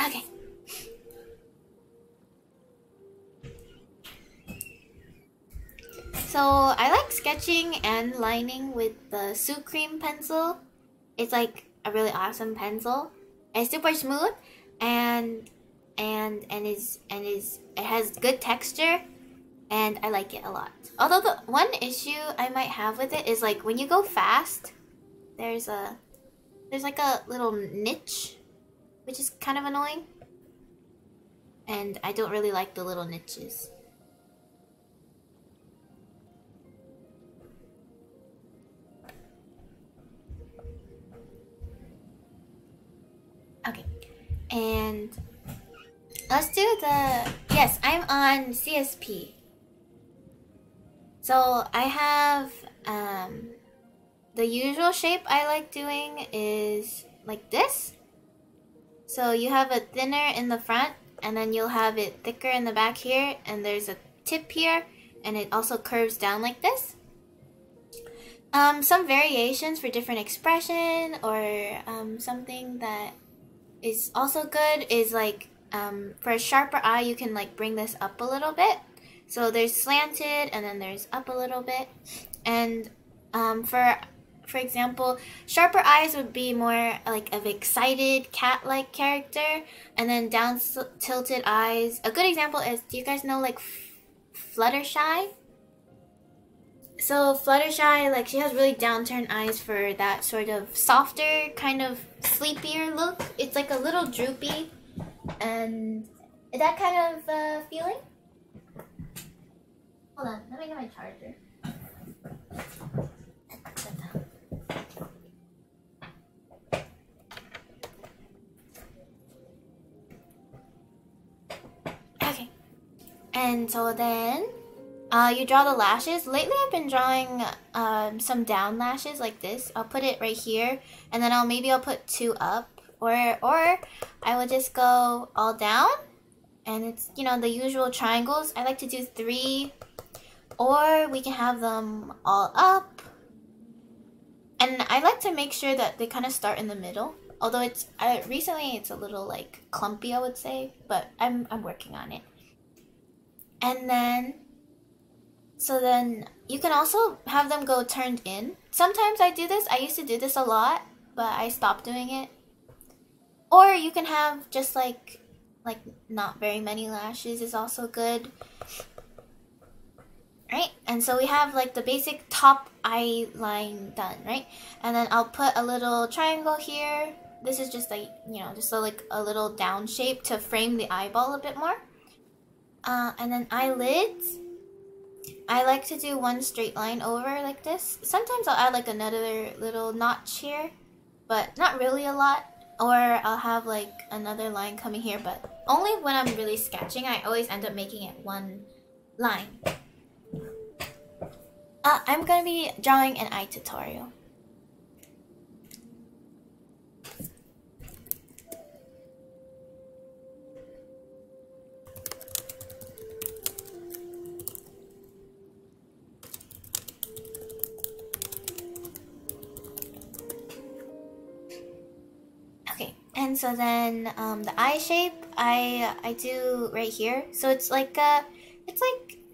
Okay. So I like sketching and lining with the Sucreme pencil. It's like a really awesome pencil. It's super smooth and it has good texture and I like it a lot. Although the one issue I might have with it is like when you go fast, there's like a little niche, which is kind of annoying. And I don't really like the little niches. Okay, and let's do the... Yes, I'm on CSP. So I have the usual shape I like doing is like this. So you have a thinner in the front and then you'll have it thicker in the back here, and there's a tip here and it also curves down like this. Some variations for different expression or something that is also good is like for a sharper eye you can like bring this up a little bit. So there's slanted and then there's up a little bit. And for example, sharper eyes would be more like of excited cat-like character, and then down tilted eyes. A good example is, do you guys know like Fluttershy? So Fluttershy, like she has really downturned eyes for that sort of softer, kind of sleepier look. It's like a little droopy, and that kind of feeling. Hold on, let me get my charger. Okay, and so then you draw the lashes. Lately I've been drawing some down lashes like this. I'll put it right here, and then maybe I'll put 2 up, or I will just go all down, and it's, you know, the usual triangles. I like to do 3, or we can have them all up. And I like to make sure that they kind of start in the middle. Although recently it's a little like clumpy, I would say, but I'm working on it. And then so then you can also have them go turned in. Sometimes I do this. I used to do this a lot, but I stopped doing it. Or you can have just like not very many lashes is also good. Right? And so we have like the basic top eye line done, right? And then I'll put a little triangle here. This is just like, you know, just like a little down shape to frame the eyeball a bit more. And then eyelids. I like to do one straight line over like this. Sometimes I'll add like another little notch here, but not really a lot. Or I'll have like another line coming here, but only when I'm really sketching. I always end up making it one line. I'm gonna be drawing an eye tutorial. Okay, and so then the eye shape I do right here. So it's like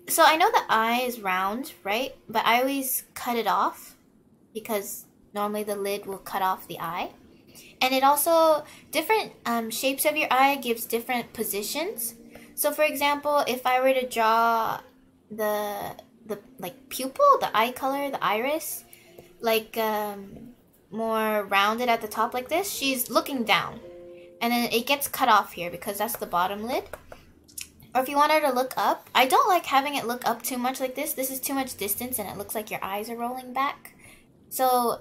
so I know the eye is round, right? But I always cut it off because normally the lid will cut off the eye. And it also, different shapes of your eye gives different positions. So for example, if I were to draw the like pupil, the eye color, the iris, like more rounded at the top like this, she's looking down. And then it gets cut off here because that's the bottom lid. Or if you want her to look up, I don't like having it look up too much like this. This is too much distance and it looks like your eyes are rolling back. So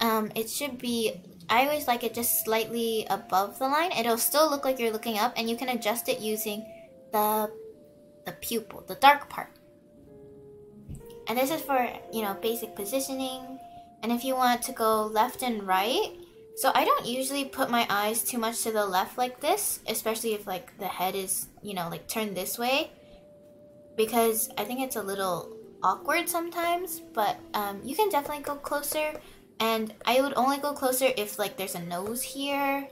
it should be, I always like it just slightly above the line. It'll still look like you're looking up, and you can adjust it using the pupil, the dark part. And this is for, you know, basic positioning. And if you want to go left and right, so I don't usually put my eyes too much to the left like this, especially if like the head is, you know, like turned this way, because I think it's a little awkward sometimes. But you can definitely go closer, and I would only go closer if like there's a nose here,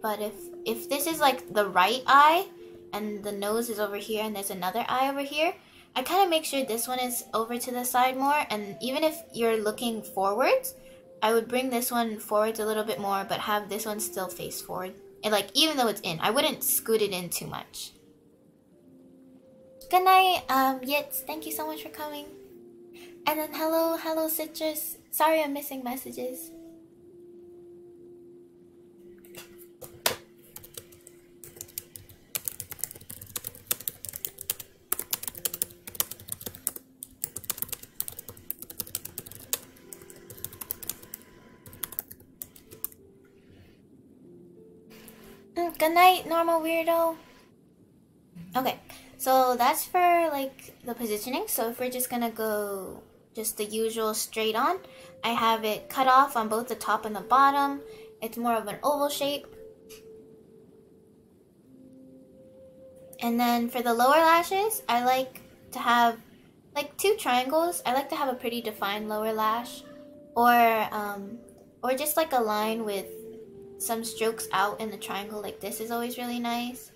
But if this is like the right eye and the nose is over here and there's another eye over here, I kind of make sure this one is over to the side more. And even if you're looking forwards, I would bring this one forwards a little bit more, but have this one still face forward. And like, even though it's in, I wouldn't scoot it in too much. Good night, Yitz. Thank you so much for coming. And then hello Citrus. Sorry I'm missing messages. Good night, normal weirdo. Okay, so that's for like the positioning. So if we're just gonna go just the usual straight on, I have it cut off on both the top and the bottom. It's more of an oval shape. And then for the lower lashes, I like to have like 2 triangles. I like to have a pretty defined lower lash, or just like a line with some strokes out in the triangle like this is always really nice.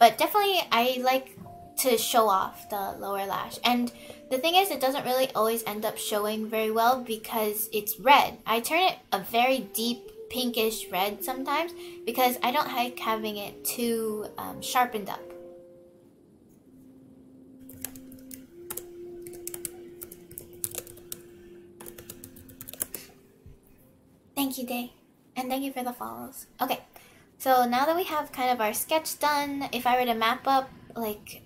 But definitely I like to show off the lower lash. And the thing is, it doesn't really always end up showing very well because it's red. I turn it a very deep pinkish red sometimes because I don't like having it too sharpened up. Thank you, Day. And thank you for the follows. Okay, so now that we have kind of our sketch done, if I were to map up, like,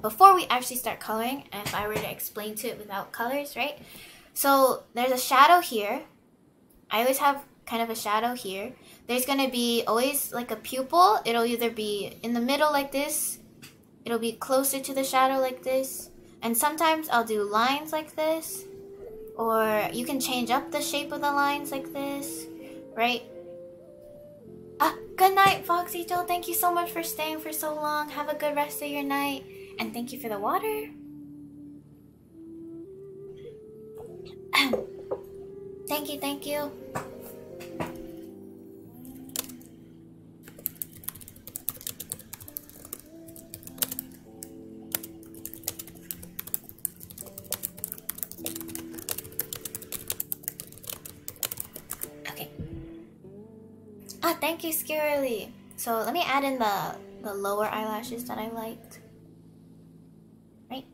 before we actually start coloring, and if I were to explain to it without colors, right? So there's a shadow here. I always have kind of a shadow here. There's going to be always like a pupil. It'll either be in the middle like this. It'll be closer to the shadow like this. And sometimes I'll do lines like this. Or you can change up the shape of the lines like this, right? Good night, Foxy Joe. Thank you so much for staying for so long. Have a good rest of your night. And thank you for the water. Thank you, thank you. Okay. Thank you, Scarily. So let me add in the lower eyelashes that I liked. Right?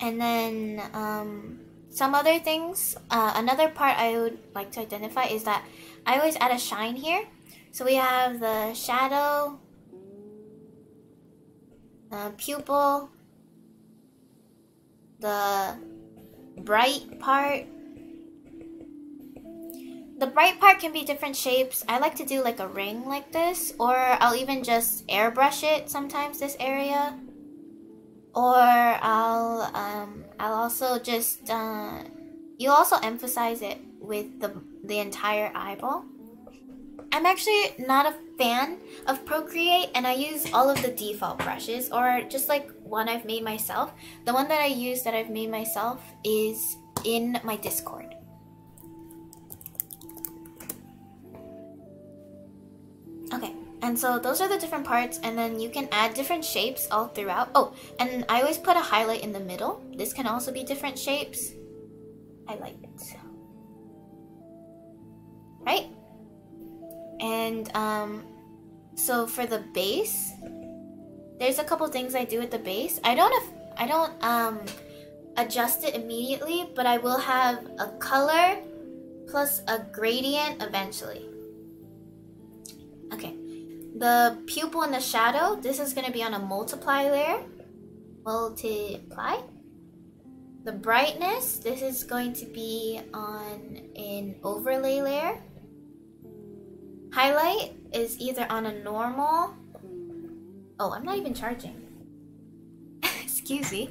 And then some other things, another part I would like to identify is that I always add a shine here. So we have the shadow, pupil, the bright part. The bright part can be different shapes. I like to do like a ring like this, or I'll even just airbrush it sometimes, this area. Or I'll also just you'll also emphasize it with the entire eyeball. I'm actually not a fan of Procreate, and I use all of the default brushes, or just like one I've made myself. The one that I use that I've made myself is in my Discord. Okay, and so those are the different parts, and then you can add different shapes all throughout. Oh, and I always put a highlight in the middle. This can also be different shapes. I like it. Right? And so for the base, there's a couple things I do with the base. I don't adjust it immediately, but I will have a color plus a gradient eventually. Okay, the pupil and the shadow, this is going to be on a multiply layer. Multiply. The brightness, this is going to be on an overlay layer. Highlight is either on a normal... Oh, I'm not even charging. Excuse me.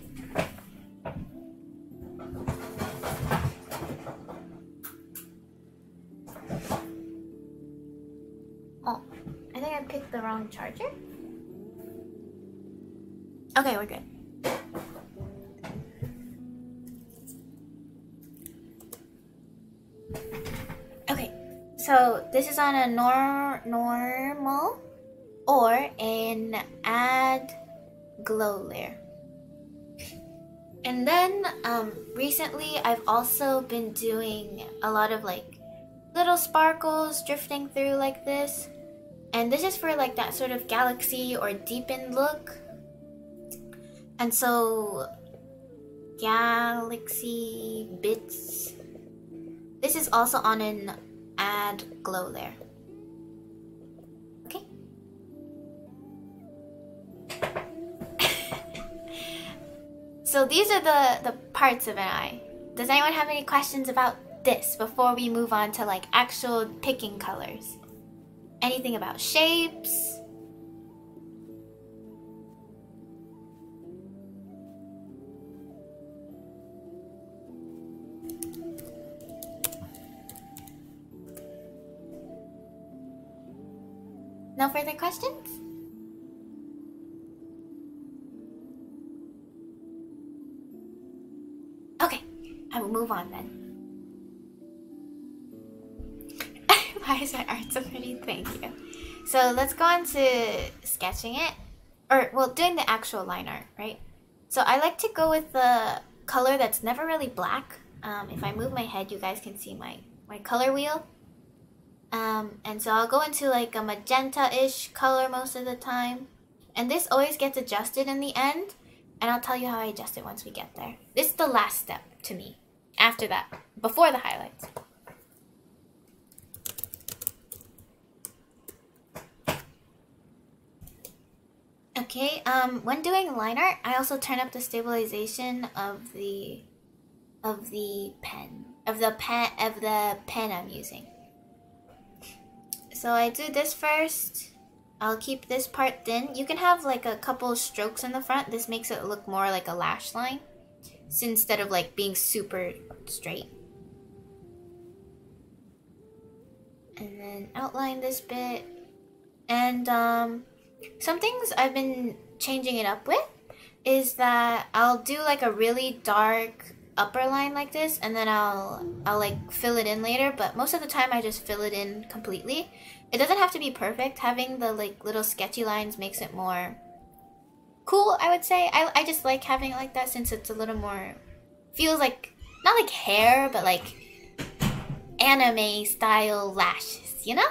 Oh, I think I picked the wrong charger. Okay, we're good. Okay, So this is on a normal or an add glow layer. And then recently I've also been doing a lot of like little sparkles drifting through like this. And this is for like that sort of galaxy or deepened look. And so galaxy bits. This is also on an add glow layer. Okay. So these are the parts of an eye. Does anyone have any questions about this before we move on to like actual picking colors? Anything about shapes? No further questions? Okay, I will move on then. Why is my art so pretty? Thank you. So let's go on to sketching it. Or, well, doing the actual line art, right? So I like to go with the color that's never really black. If I move my head, you guys can see my color wheel. And so I'll go into like a magenta-ish color most of the time. And this always gets adjusted in the end. And I'll tell you how I adjust it once we get there. This is the last step to me. After that, before the highlights. Okay, when doing line art, I also turn up the stabilization of the pen I'm using. So I do this first. I'll keep this part thin. You can have like a couple strokes in the front. This makes it look more like a lash line, so instead of like being super straight. And then outline this bit. And some things I've been changing it up with is that I'll do like a really dark upper line like this, and then I'll like fill it in later, but most of the time I just fill it in completely. It doesn't have to be perfect. Having the like little sketchy lines makes it more cool, I would say. I just like having it like that since it's a little more, feels like, not like hair, but like anime style lashes, you know?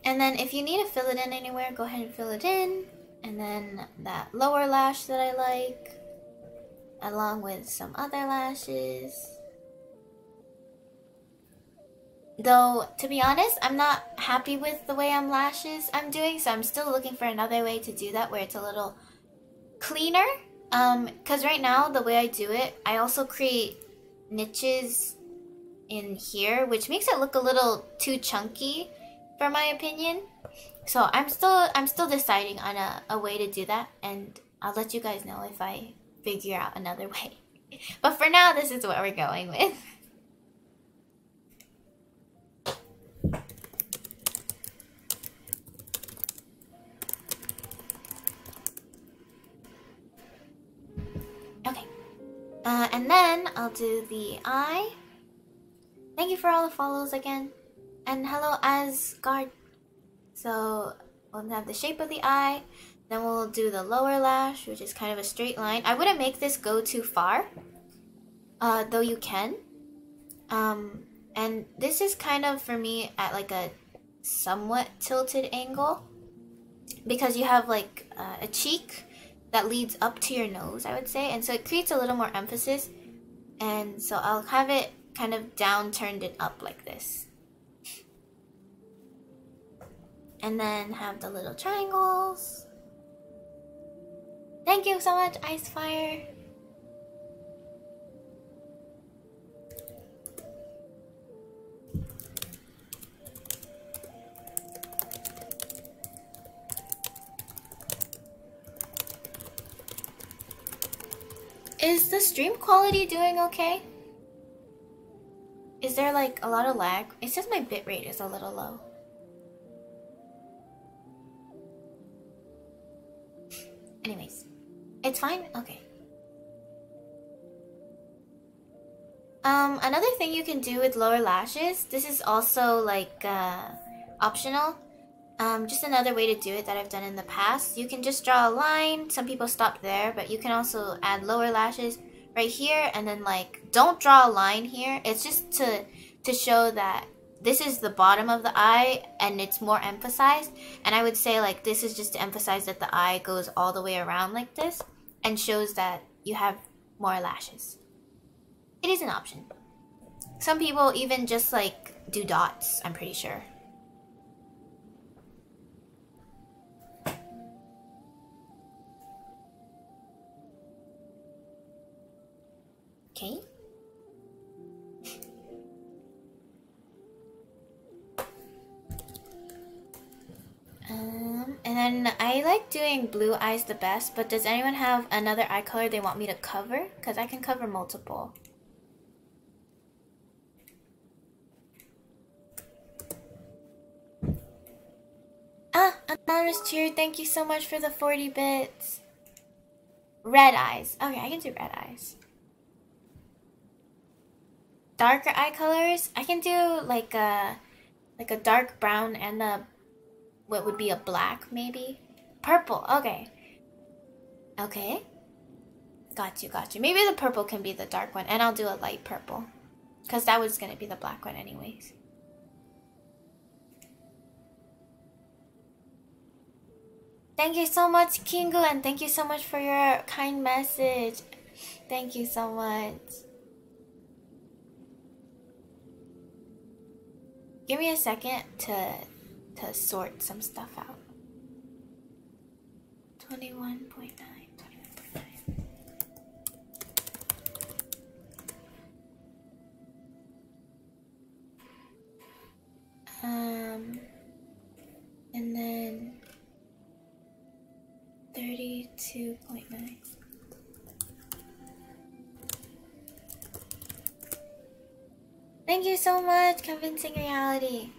And then if you need to fill it in anywhere, go ahead and fill it in. And then that lower lash that I like, along with some other lashes. Though, to be honest, I'm not happy with the way I'm doing, so I'm still looking for another way to do that where it's a little cleaner. Because right now, the way I do it, I also create niches in here, which makes it look a little too chunky, for my opinion. So I'm still deciding on a way to do that, and I'll let you guys know if I figure out another way. But for now, this is what we're going with. Okay. And then I'll do the eye. Thank you for all the follows again. And hello, Asgard. So we'll have the shape of the eye. Then we'll do the lower lash, which is kind of a straight line. I wouldn't make this go too far, though you can. And this is kind of, for me, at like a somewhat tilted angle, because you have like a cheek that leads up to your nose, I would say. And so it creates a little more emphasis. And so I'll have it kind of down turned it up like this. And then have the little triangles. Thank you so much, Icefire. Is the stream quality doing okay? Is there like a lot of lag? It says my bitrate is a little low. Anyways, it's fine? Okay. Another thing you can do with lower lashes, this is also like optional. Just another way to do it that I've done in the past. You can just draw a line. Some people stop there, but you can also add lower lashes right here, and then like don't draw a line here. It's just to show that this is the bottom of the eye and it's more emphasized. And I would say like this is just to emphasize that the eye goes all the way around like this and shows that you have more lashes. It is an option. Some people even just like do dots, I'm pretty sure. Okay. And then I like doing blue eyes the best, but does anyone have another eye color they want me to cover? Because I can cover multiple. Ah, Anonymous Cheer, thank you so much for the 40 bits. Red eyes. Okay, I can do red eyes. Darker eye colors, I can do like a dark brown and a what would be a black maybe. Purple. Okay. Okay. Got you. Maybe the purple can be the dark one, and I'll do a light purple, because that was gonna be the black one anyways. Thank you so much, Kingu, and thank you so much for your kind message. Thank you so much. Give me a second to sort some stuff out. 21.9. And then 32.9. Thank you so much, Convincing Reality.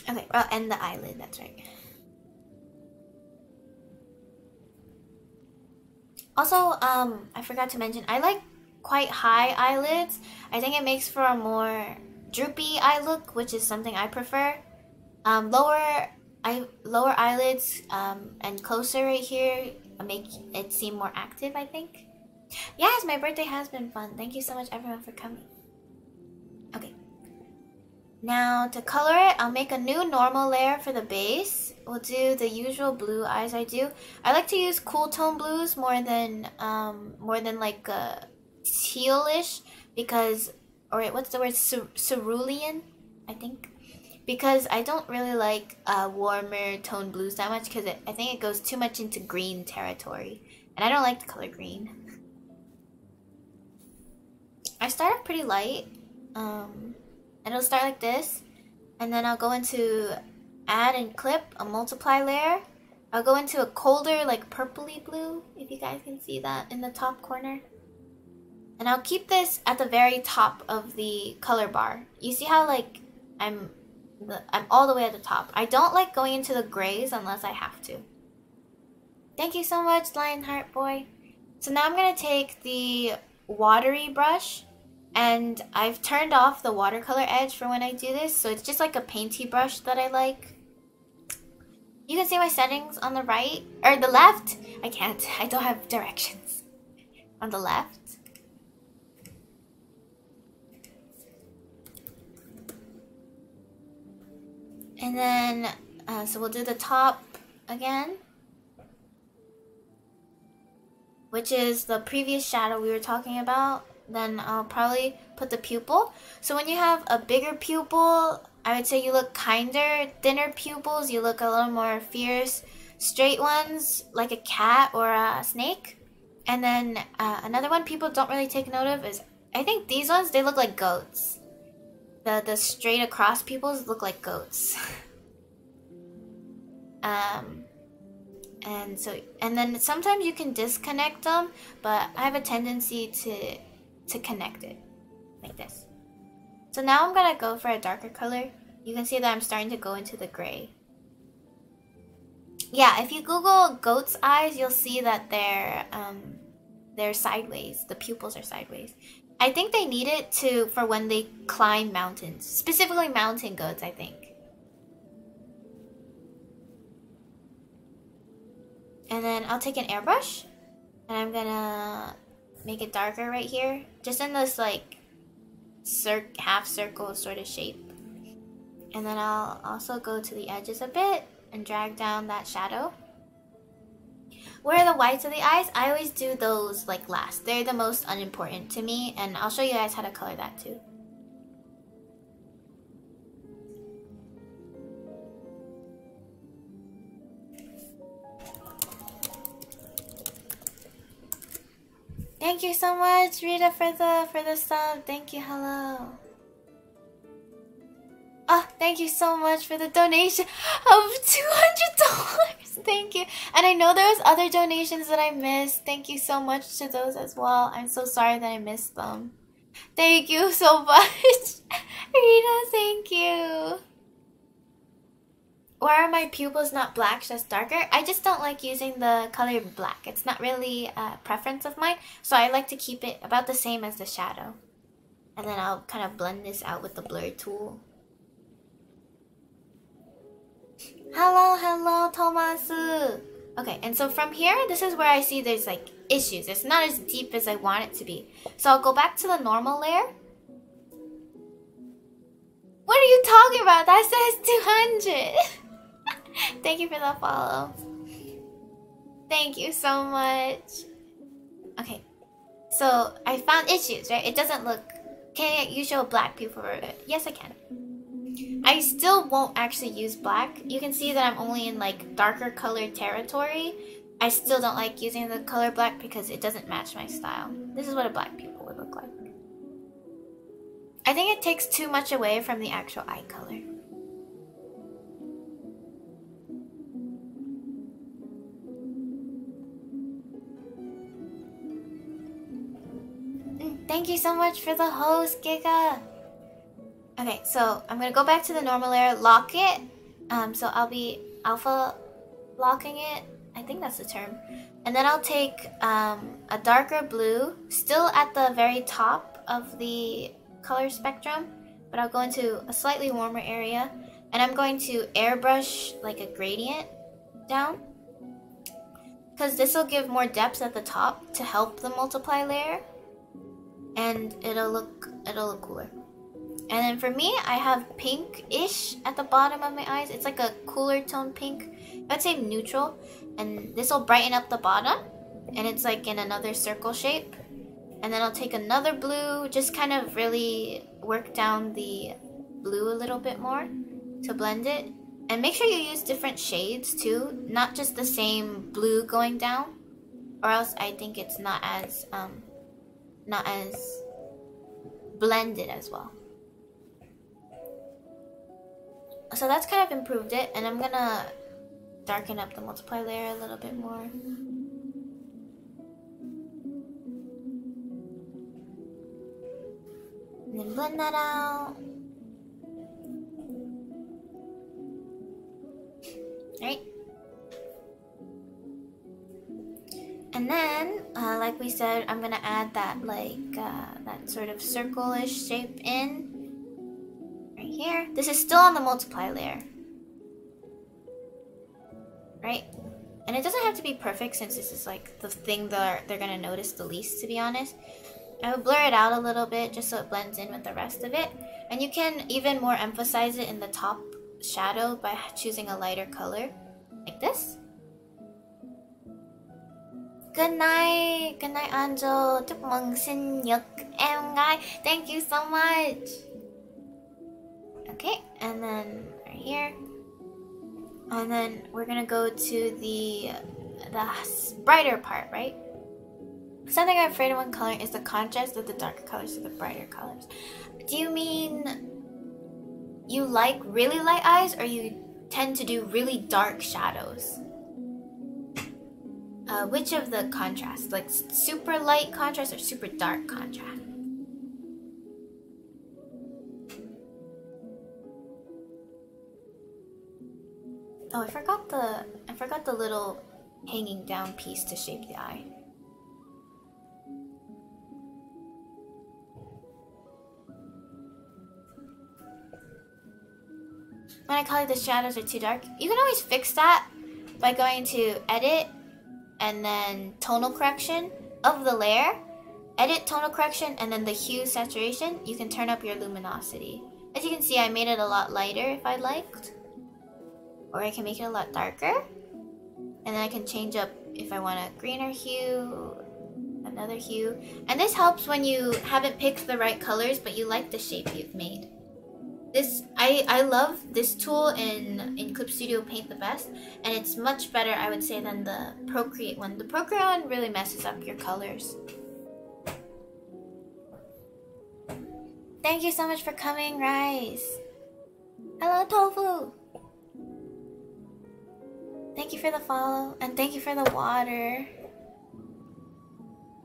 Okay, well, and the eyelid, that's right. Also, I forgot to mention, I like quite high eyelids. I think it makes for a more droopy eye look, which is something I prefer. Lower eyelids and closer right here make it seem more active, I think. Yes, my birthday has been fun. Thank you so much, everyone, for coming. Okay. Now, to color it, I'll make a new normal layer for the base. We'll do the usual blue eyes I do. I like to use cool tone blues more than like tealish, because, or what's the word, cerulean, I think. Because I don't really like warmer tone blues that much, because I think it goes too much into green territory. And I don't like the color green. I start off pretty light. And it'll start like this. And then I'll go into add and clip a multiply layer. I'll go into a colder, like purpley blue, if you guys can see that in the top corner. And I'll keep this at the very top of the color bar. You see how like I'm all the way at the top. I don't like going into the grays unless I have to. Thank you so much, Lionheart Boy. So now I'm gonna take the watery brush, and I've turned off the watercolor edge for when I do this, so it's just like a painty brush that I like. You can see my settings on the right, or the left. I can't, I don't have directions. On the left. And then, so we'll do the top again, which is the previous shadow we were talking about. Then I'll probably put the pupil. So when you have a bigger pupil, I would say you look kinder. Thinner pupils, you look a little more fierce. Straight ones, like a cat or a snake. And then another one people don't really take note of is, I think these ones, they look like goats. The straight across pupils look like goats. And then sometimes you can disconnect them, but I have a tendency to connect it like this. So now I'm gonna go for a darker color. You can see that I'm starting to go into the gray. Yeah, if you Google goat's eyes, you'll see that they're sideways. The pupils are sideways. I think they need it to for when they climb mountains, specifically mountain goats, I think. And then I'll take an airbrush and I'm gonna make it darker right here, just in this like half circle sort of shape. And then I'll also go to the edges a bit and drag down that shadow. Where are the whites of the eyes? I always do those like last. They're the most unimportant to me, and I'll show you guys how to color that too. Thank you so much, Rita, for the sub. Thank you. Hello. Oh, thank you so much for the donation of $200. Thank you. And I know there was other donations that I missed. Thank you so much to those as well. I'm so sorry that I missed them. Thank you so much. Rita, thank you. Why are my pupils not black, just darker? I just don't like using the color black. It's not really a preference of mine. So I like to keep it about the same as the shadow. And then I'll kind of blend this out with the blur tool. Hello, hello, Thomas. Okay, and so from here, this is where I see there's like issues. It's not as deep as I want it to be. So I'll go back to the normal layer. What are you talking about? That says 200. Thank you for the follow. Thank you so much. Okay, so I found issues, right? It doesn't look... Can you show black pupil? Yes, I can. I still won't actually use black. You can see that I'm only in like darker colored territory. I still don't like using the color black because it doesn't match my style. This is what a black pupil would look like. I think it takes too much away from the actual eye color. Thank you so much for the host, Giga. Okay, so I'm gonna go back to the normal layer, lock it. So I'll be alpha locking it. I think that's the term. And then I'll take a darker blue, still at the very top of the color spectrum, but I'll go into a slightly warmer area, and I'm going to airbrush like a gradient down, because this will give more depth at the top to help the multiply layer, and it'll look cooler. And then for me, I have pink-ish at the bottom of my eyes. It's like a cooler tone pink. I'd say neutral. And this will brighten up the bottom. And it's like in another circle shape. And then I'll take another blue, just kind of really work down the blue a little bit more to blend it. And make sure you use different shades too, not just the same blue going down, or else I think it's not as blended as well. So that's kind of improved it, and I'm gonna darken up the multiply layer a little bit more. And then blend that out. Right? And then, like we said, I'm gonna add that that sort of circle-ish shape in. Right here. This is still on the multiply layer. Right? And it doesn't have to be perfect since this is like the thing that they're gonna notice the least, to be honest. I will blur it out a little bit just so it blends in with the rest of it. And you can even more emphasize it in the top shadow by choosing a lighter color. Like this. Good night. Good night, Angel. Chúc mừng sinh nhật em gái. Thank you so much. Okay, and then right here. And then we're gonna go to the brighter part, right? Something I'm afraid of when coloring is the contrast of the darker colors to the brighter colors. Do you mean you like really light eyes, or you tend to do really dark shadows? Which of the contrast? Like super light contrast or super dark contrast? Oh, I forgot the little hanging down piece to shape the eye. when I call it the shadows are too dark. You can always fix that by going to edit and then tonal correction of the layer. Edit tonal correction and then the hue saturation. You can turn up your luminosity. As you can see, I made it a lot lighter if I liked. Or I can make it a lot darker. And then I can change up if I want a greener hue, another hue. And this helps when you haven't picked the right colors but you like the shape you've made. This I love this tool in Clip Studio Paint the best, and it's much better, I would say, than the Procreate one. The Procreate one really messes up your colors. Thank you so much for coming, Rice. Hello, Tofu. Thank you for the follow, and thank you for the water.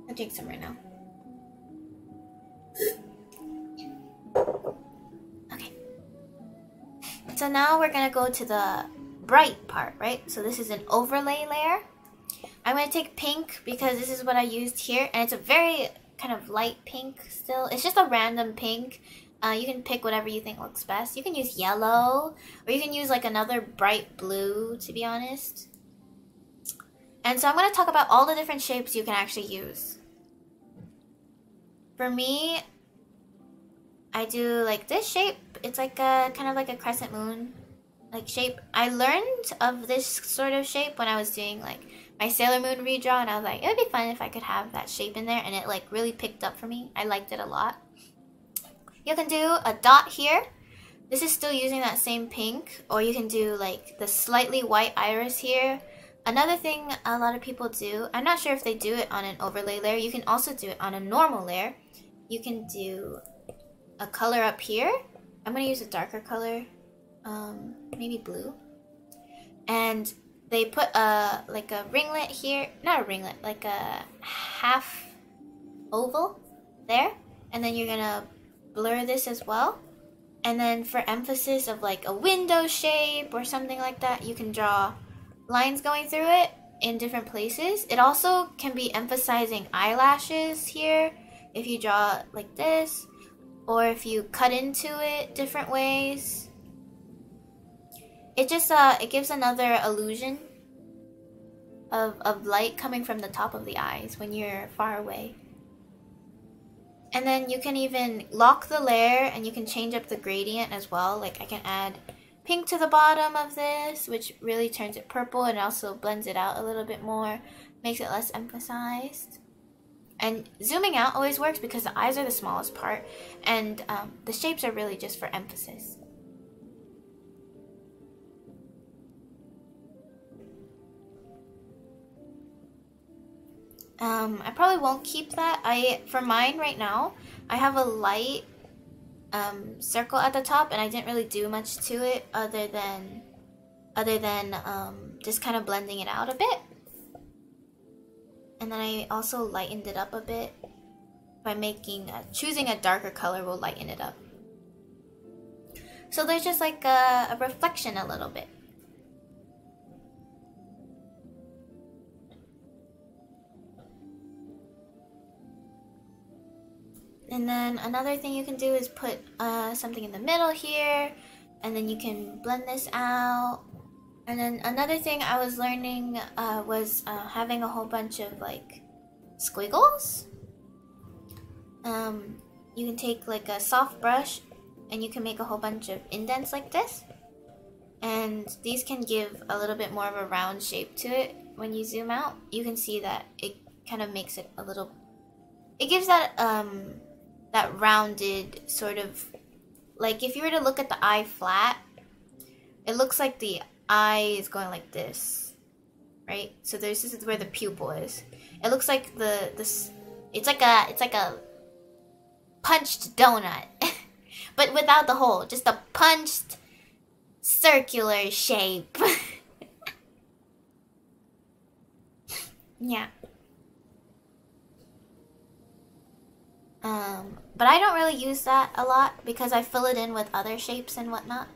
I'll drink some right now. Okay. So now we're gonna go to the bright part, right? So this is an overlay layer. I'm gonna take pink because this is what I used here, and it's a very kind of light pink still. It's just a random pink. You can pick whatever you think looks best. You can use yellow, or you can use like another bright blue, to be honest. And so I'm going to talk about all the different shapes you can actually use. For me, I do like this shape. It's like a kind of like a crescent moon like shape. I learned of this sort of shape when I was doing like my Sailor Moon redraw, and I was like, it would be fun if I could have that shape in there, and it like really picked up for me. I liked it a lot. You can do a dot here. This is still using that same pink, or you can do like the slightly white iris here. Another thing a lot of people do, I'm not sure if they do it on an overlay layer, you can also do it on a normal layer. You can do a color up here. I'm going to use a darker color, maybe blue. And they put like a ringlet here, not a ringlet, like a half oval there. And then you're going to blur this as well. And then for emphasis of like a window shape or something like that, you can draw lines going through it in different places. It also can be emphasizing eyelashes here if you draw like this, or if you cut into it different ways. It just it gives another illusion of light coming from the top of the eyes when you're far away. And then you can even lock the layer and you can change up the gradient as well. Like I can add pink to the bottom of this, which really turns it purple and also blends it out a little bit more, makes it less emphasized. And zooming out always works because the eyes are the smallest part, and the shapes are really just for emphasis. I probably won't keep that. For mine right now, I have a light circle at the top, and I didn't really do much to it other than just kind of blending it out a bit. And then I also lightened it up a bit by choosing a darker color will lighten it up. So there's just like a reflection a little bit. And then another thing you can do is put something in the middle here, and then you can blend this out. And then another thing I was learning was having a whole bunch of like squiggles. You can take like a soft brush and you can make a whole bunch of indents like this. And these can give a little bit more of a round shape to it. When you zoom out, you can see that it kind of makes it a little, it gives that that rounded sort of, like if you were to look at the eye flat, it looks like the eye is going like this, right? So this is where the pupil is. It looks like it's like a punched donut, but without the hole, just a punched circular shape. Yeah. But I don't really use that a lot because I fill it in with other shapes and whatnot.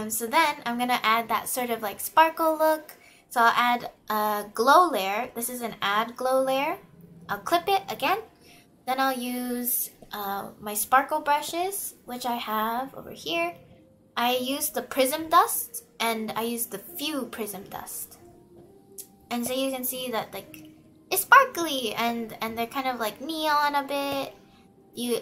So then I'm gonna add that sort of like sparkle look. So I'll add a glow layer. This is an add glow layer. I'll clip it again, Then I'll use my sparkle brushes, which I have over here. I use the prism dust, and I use the few prism dust. And so you can see that like it's sparkly and they're kind of like neon a bit.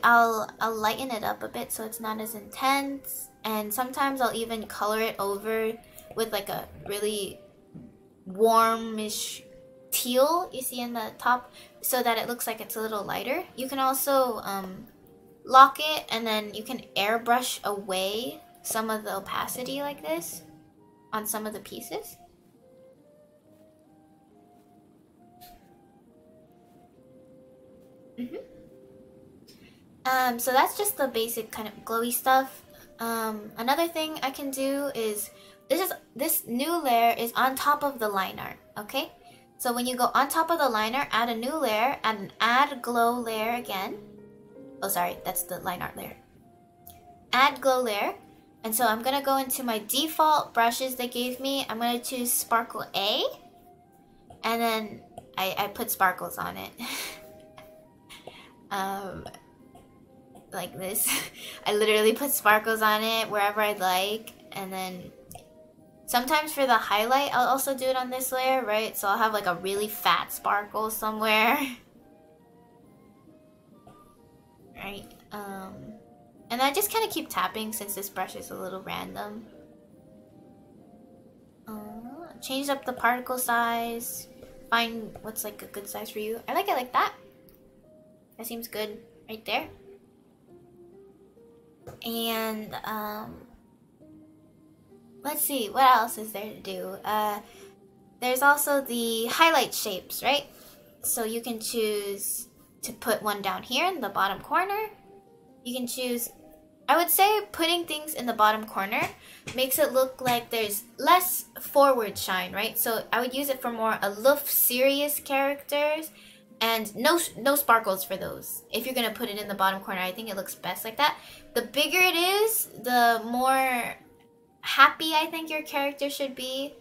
I'll lighten it up a bit so it's not as intense, and sometimes I'll even color it over with like a really warmish teal you see in the top so that it looks like it's a little lighter. You can also lock it, and then you can airbrush away some of the opacity like this on some of the pieces. So that's just the basic kind of glowy stuff. Another thing I can do is this new layer is on top of the line art, okay? So when you go on top of the liner, add a new layer, add an add glow layer again. Oh, sorry, that's the line art layer. Add glow layer. And so I'm gonna go into my default brushes they gave me. I'm gonna choose Sparkle A. And then I put sparkles on it. Like this. I literally put sparkles on it wherever I'd like. And then sometimes for the highlight, I'll also do it on this layer, right? So I'll have like a really fat sparkle somewhere. Right? And I just kind of keep tapping since this brush is a little random. Change up the particle size. Find what's like a good size for you. I like it like that. That seems good right there. And let's see, what else is there to do? There's also the highlight shapes, right? So you can choose to put one down here in the bottom corner. You can choose, I would say putting things in the bottom corner makes it look like there's less forward shine, right? So I would use it for more aloof, serious characters, and no sparkles for those. If you're gonna put it in the bottom corner, I think it looks best like that. The bigger it is, the more happy I think your character should be.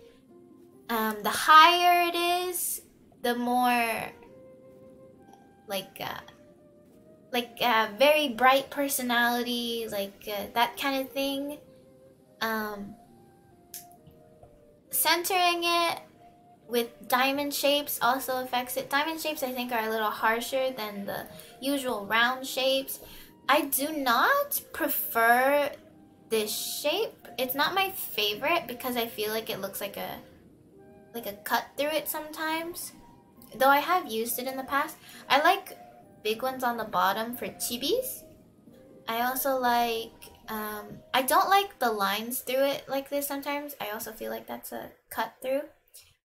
The higher it is, the more like very bright personality, like that kind of thing. Centering it with diamond shapes also affects it. Diamond shapes I think are a little harsher than the usual round shapes. I do not prefer this shape. It's not my favorite because I feel like it looks like a cut through it sometimes. Though I have used it in the past. I like big ones on the bottom for chibis. I also like, I don't like the lines through it like this sometimes. I also feel like that's a cut through.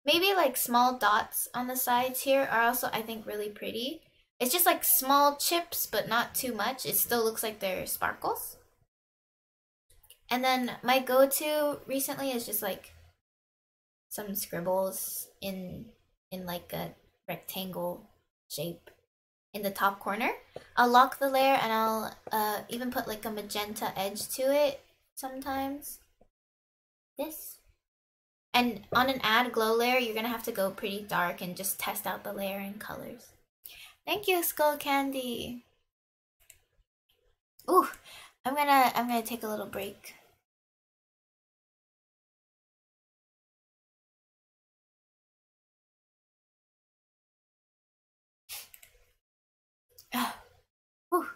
Maybe like small dots on the sides here are also, I think, really pretty. It's just like small chips, but not too much. It still looks like they're sparkles. And then my go-to recently is just like some scribbles in like a rectangle shape in the top corner. I'll lock the layer and I'll even put like a magenta edge to it sometimes. This. And on an add glow layer, you're gonna have to go pretty dark and just test out the layering colors. Thank you, Skull Candy. Ooh, I'm gonna take a little break. Ooh.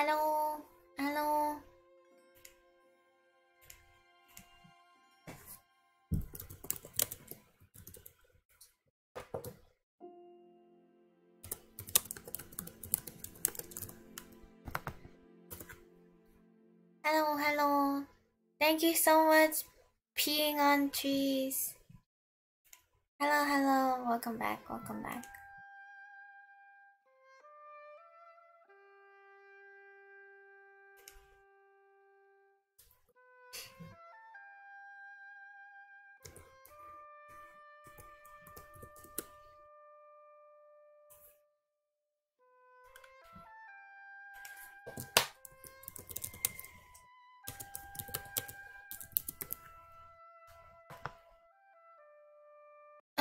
Hello, hello. Hello, hello. Thank you so much, peeing on trees. Hello, hello. Welcome back, welcome back.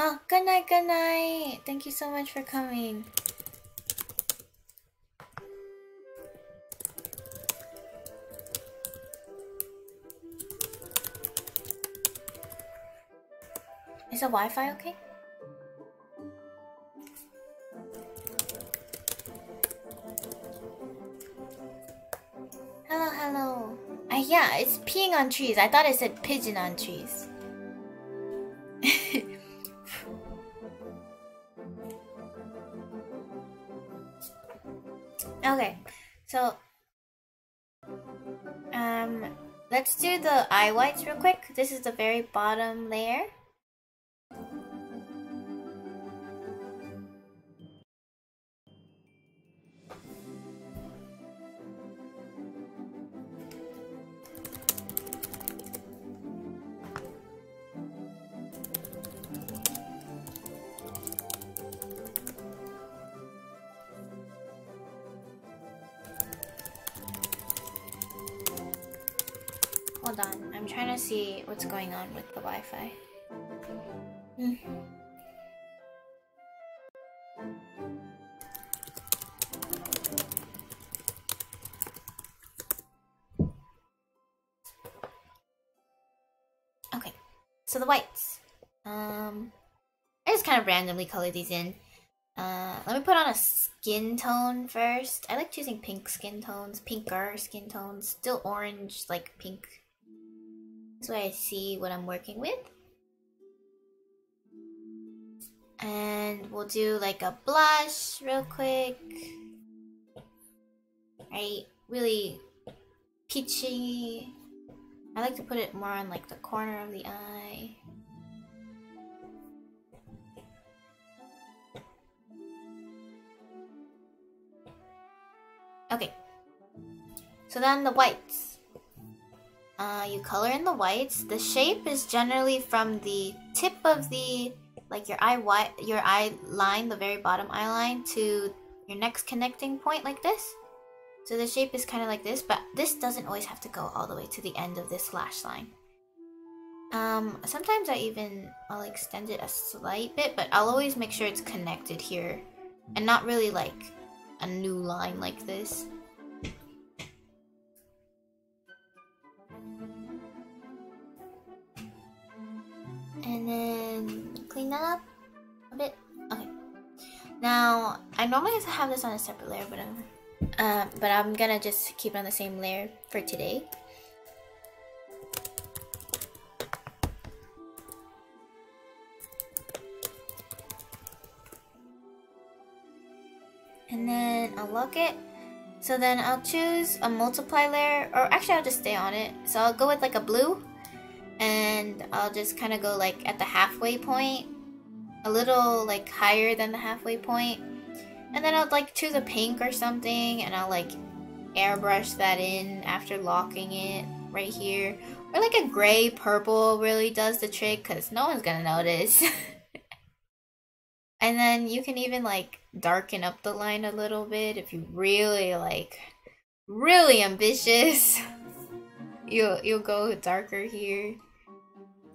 Oh, good night, good night. Thank you so much for coming. Is the Wi-Fi okay? Hello, hello. Yeah, it's peeing on trees. I thought it said pigeon on trees. Okay, so let's do the eye whites real quick. This is the very bottom layer. Hold on, I'm trying to see what's going on with the Wi-Fi. Okay, so the whites. I just kind of randomly color these in. Let me put on a skin tone first. I like choosing pink skin tones, pinker skin tones, still orange, like pink. This way I see what I'm working with. And we'll do like a blush real quick. Right? Really peachy. I like to put it more on like the corner of the eye. Okay. So then the whites. You color in the whites. The shape is generally from the tip of the your eye line, the very bottom eye line, to your next connecting point like this. So the shape is kind of like this, but this doesn't always have to go all the way to the end of this lash line. Sometimes I'll extend it a slight bit, but I'll always make sure it's connected here and not really like a new line like this. And then clean that up a bit. Okay. Now I normally have to have this on a separate layer, but I'm gonna just keep it on the same layer for today. And then I'll lock it. So then I'll choose a multiply layer, or actually I'll just stay on it. So I'll go with like a blue, and I'll just kind of go like at the halfway point, a little like higher than the halfway point. And then I'll like choose a pink or something, and I'll like airbrush that in after locking it right here. Or like a gray purple really does the trick, because no one's gonna notice. And then you can even like darken up the line a little bit if you really really ambitious. You'll go darker here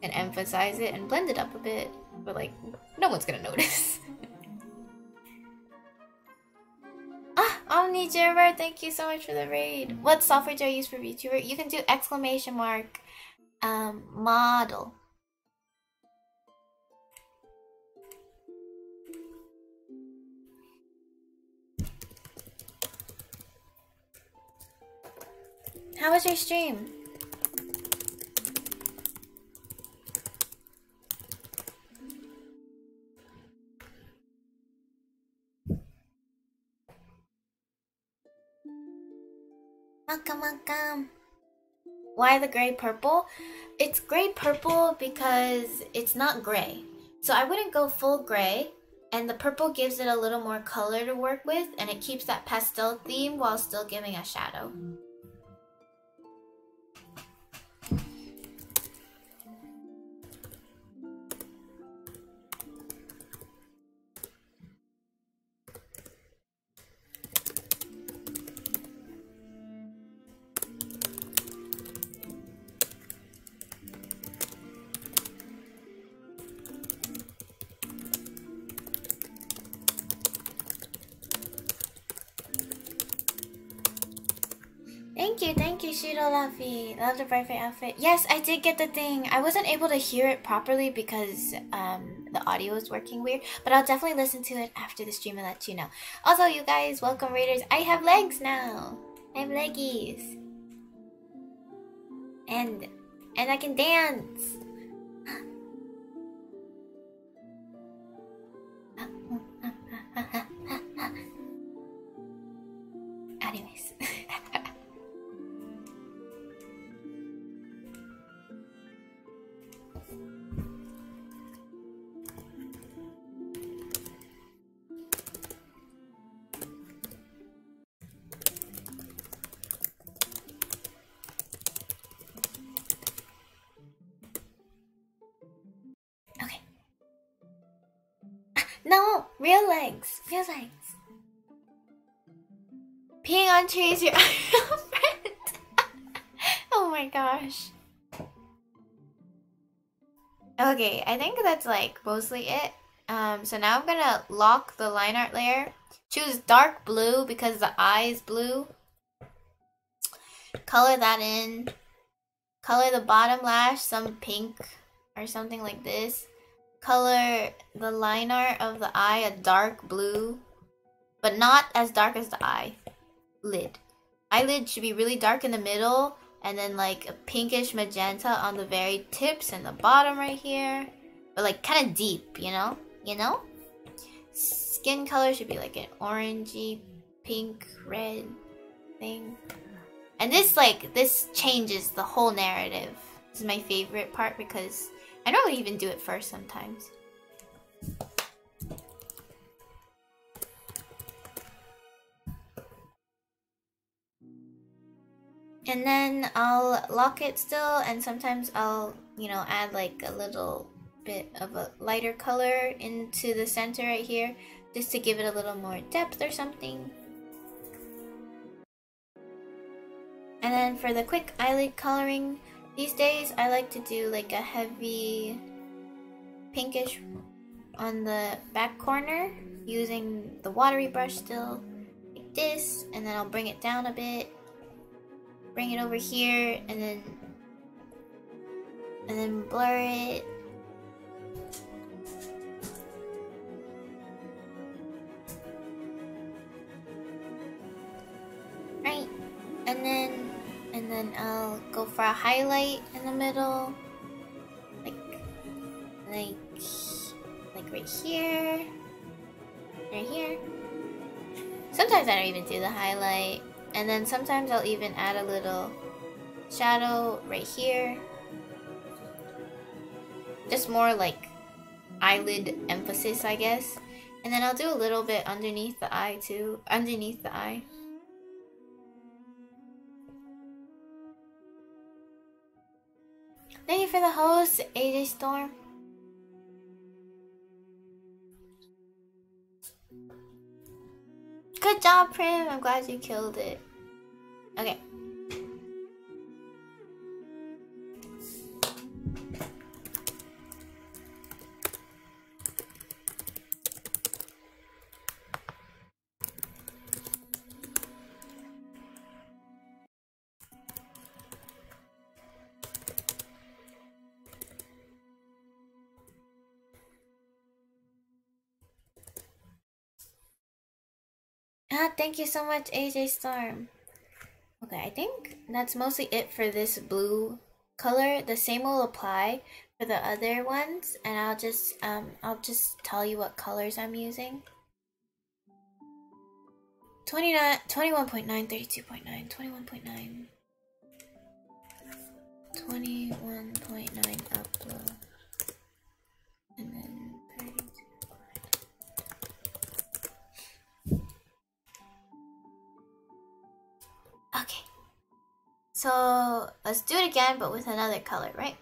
and emphasize it and blend it up a bit, but like no one's gonna notice. OmniJerber, thank you so much for the raid. What software do I use for VTuber? You can do exclamation mark model. How was your stream? Welcome, welcome. Why the gray purple? It's gray purple because it's not gray. So I wouldn't go full gray, and the purple gives it a little more color to work with, and it keeps that pastel theme while still giving a shadow. Thank you, Shiro Luffy. Love the perfect outfit. Yes, I did get the thing. I wasn't able to hear it properly because the audio is working weird, but I'll definitely listen to it after the stream and let you know. Also, you guys, welcome raiders. I have legs now. I have leggies. And I can dance. Anyways. Okay. No, real legs. Real legs. Peeing on trees, your friend. Oh my gosh. Okay, I think that's like mostly it. So now I'm gonna lock the line art layer. Choose dark blue because the eye is blue. Color that in. Color the bottom lash some pink or something like this. Color the line art of the eye a dark blue, but not as dark as the eyelid. Eyelid should be really dark in the middle, and then like a pinkish magenta on the very tips and the bottom right here, but like kind of deep, you know? Skin color should be like an orangey, pink, red thing. And this changes the whole narrative. This is my favorite part because I don't even do it first sometimes. And then I'll lock it still, and sometimes I'll, add like a little bit of a lighter color into the center right here, just to give it a little more depth or something. And then for the quick eyelid coloring, these days I like to do like a heavy pinkish on the back corner using the watery brush still, like this, and then I'll bring it down a bit. Bring it over here, and then blur it. Right, and then I'll go for a highlight in the middle, like right here, right here. Sometimes I don't even do the highlight. And then sometimes I'll even add a little shadow right here. Just more like eyelid emphasis, I guess. And then I'll do a little bit underneath the eye too. Underneath the eye. Thank you for the host, AJ Storm. Good job, Prim. I'm glad you killed it. Okay. Thank you so much, AJ Storm. Okay, I think that's mostly it for this blue color. The same will apply for the other ones, and I'll just tell you what colors I'm using. 29, 21.9, 32.9, 21.9, 21.9 up blue, and then 32. Okay, so let's do it again, but with another color, right?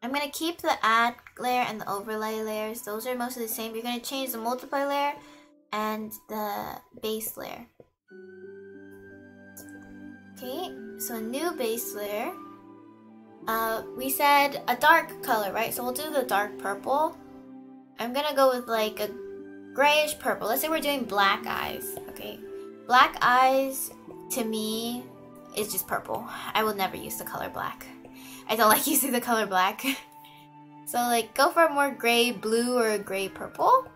I'm gonna keep the add layer and the overlay layers. Those are mostly the same. You're gonna change the multiply layer and the base layer. Okay, so new base layer. We said a dark color, right? So we'll do the dark purple. I'm gonna go with like a grayish purple. Let's say we're doing black eyes, okay? Black eyes, to me, is just purple. I will never use the color black. I don't like using the color black. So like, go for a more gray blue or a gray purple.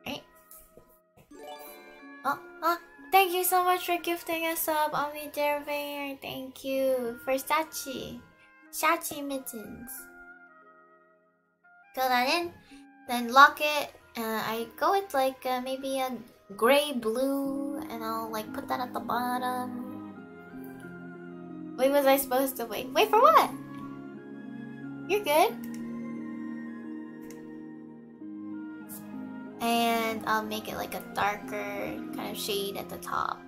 Right? Oh, thank you so much for gifting a sub, Omni Dervair. Thank you for Shachi mittens. Fill that in, then lock it. I go with like maybe a gray blue, and I'll like put that at the bottom. Wait, was I supposed to wait? Wait for what? You're good. And I'll make it like a darker kind of shade at the top.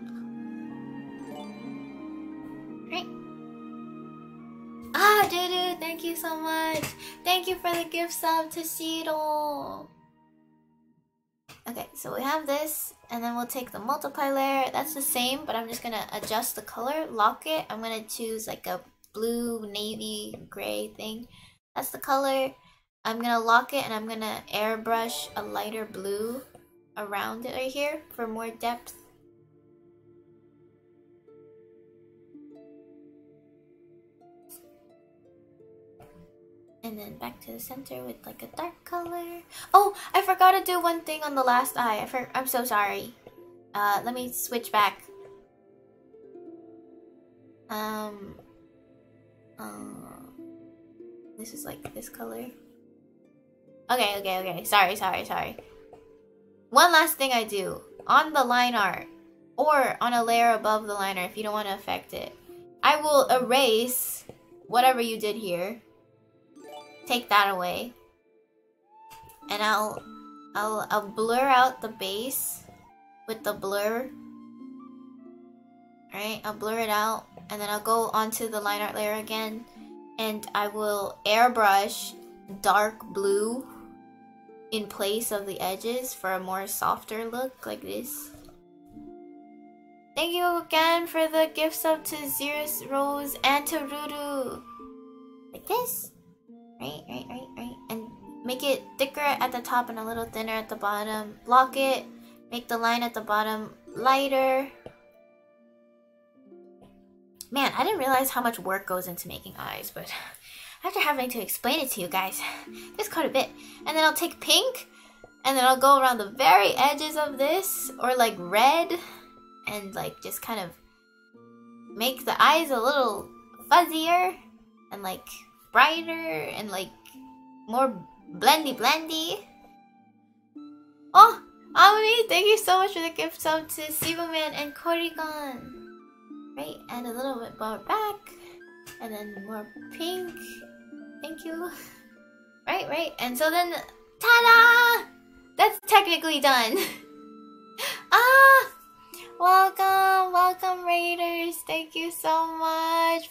Right. Ah, Dudu, thank you so much. Thank you for the gift sub to Shiro. Okay, so we have this, and then we'll take the multiply layer. That's the same, but I'm just gonna adjust the color, lock it. I'm gonna choose like a blue, navy, gray thing. That's the color. I'm gonna lock it, and I'm gonna airbrush a lighter blue around it right here for more depth. And then back to the center with like a dark color. Oh, I forgot to do one thing on the last eye. I'm so sorry. Let me switch back. This is like this color. Okay. Sorry. One last thing I do on the line art or on a layer above the liner if you don't want to affect it. I will erase whatever you did here. Take that away, and I'll blur out the base with the blur. Alright, I'll blur it out, and then I'll go onto the line art layer again, and I will airbrush dark blue in place of the edges for a more softer look, like this. Thank you again for the gift sub to Xeris Rose and to Ruru. Like this. Right. And make it thicker at the top and a little thinner at the bottom. Lock it. Make the line at the bottom lighter. Man, I didn't realize how much work goes into making eyes, but after having to explain it to you guys, there's quite a bit. And then I'll take pink, and then I'll go around the very edges of this, or like red, and like just kind of make the eyes a little fuzzier, and like brighter and like more blendy. Oh, Amini, thank you so much for the gift sub to Siboman and Korigan. Right, and a little bit more back, and then more pink. Thank you. Right, and so then, ta-da! That's technically done. Welcome Raiders. Thank you so much